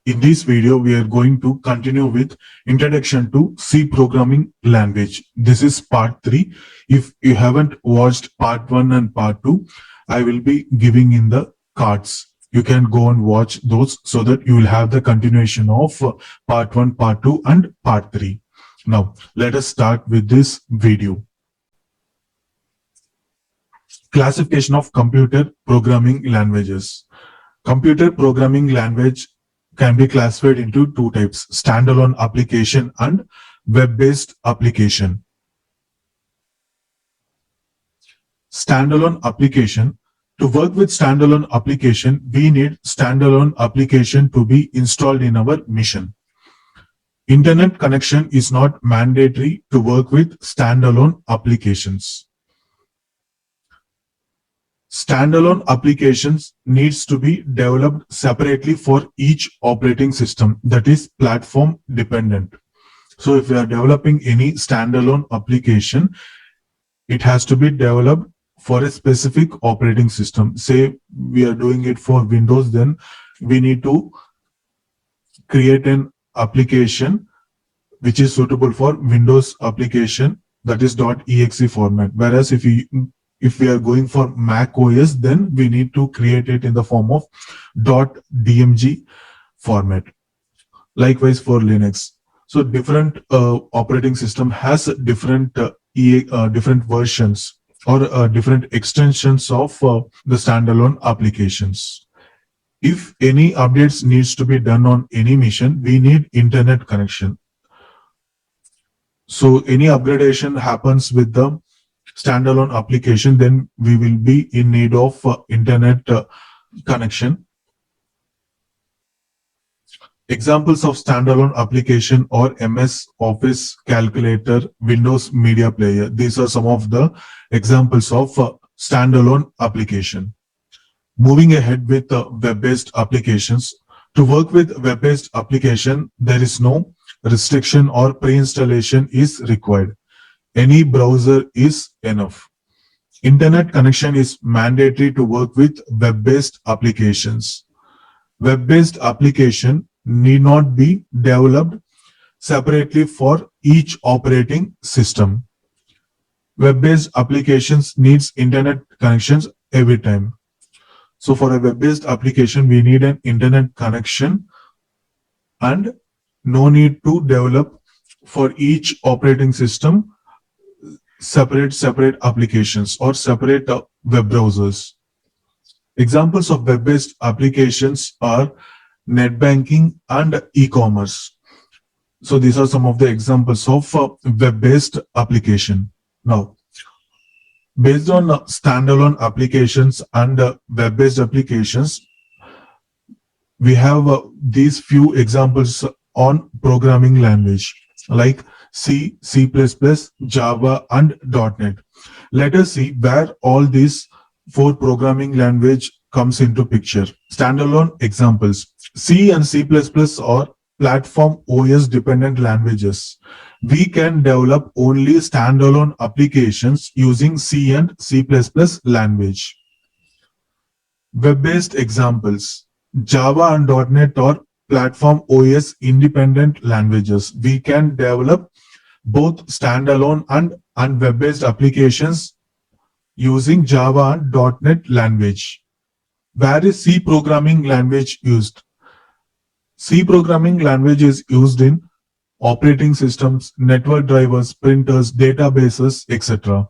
In this video, we are going to continue with Introduction to C Programming Language. This is part 3. If you haven't watched part 1 and part 2, I will be giving in the cards. You can go and watch those so that you will have the continuation of part 1, part 2 and part 3. Now, let us start with this video. Classification of computer programming languages. Computer programming language can be classified into two types: standalone application and web-based application. Standalone application. To work with standalone application, we need standalone application to be installed in our machine. Internet connection is not mandatory to work with standalone applications. Standalone applications needs to be developed separately for each operating system, that is platform dependent. So if we are developing any standalone application, it has to be developed for a specific operating system. Say we are doing it for Windows, then we need to create an application which is suitable for Windows application, that is .exe format. Whereas if we are going for Mac OS, then we need to create it in the form of .dmg format. Likewise for Linux. So different operating system has different different versions or different extensions of the standalone applications. If any updates needs to be done on any machine, we need internet connection. So any upgradation happens with the standalone application, then we will be in need of internet connection. Examples of standalone application or MS Office, Calculator, Windows Media Player. These are some of the examples of standalone application. Moving ahead with web-based applications. To work with web-based application, there is no restriction or pre-installation is required. Any browser is enough. Internet connection is mandatory to work with web-based applications. Web-based application need not be developed separately for each operating system. Web-based applications needs internet connections every time. So for a web-based application, we need an internet connection and no need to develop for each operating system separate applications or separate web browsers. Examples of web-based applications are net banking and e-commerce. So these are some of the examples of web-based application. Now, based on standalone applications and web-based applications, we have these few examples on programming language like C, C++, Java, and .NET. Let us see where all these 4 programming language comes into picture. Standalone examples. C and C++ are platform OS dependent languages. We can develop only standalone applications using C and C++ language. Web-based examples. Java and .NET are platform OS independent languages. We can develop both standalone and web-based applications using Java and .NET language. Where is C programming language used? C programming language is used in operating systems, network drivers, printers, databases, etc.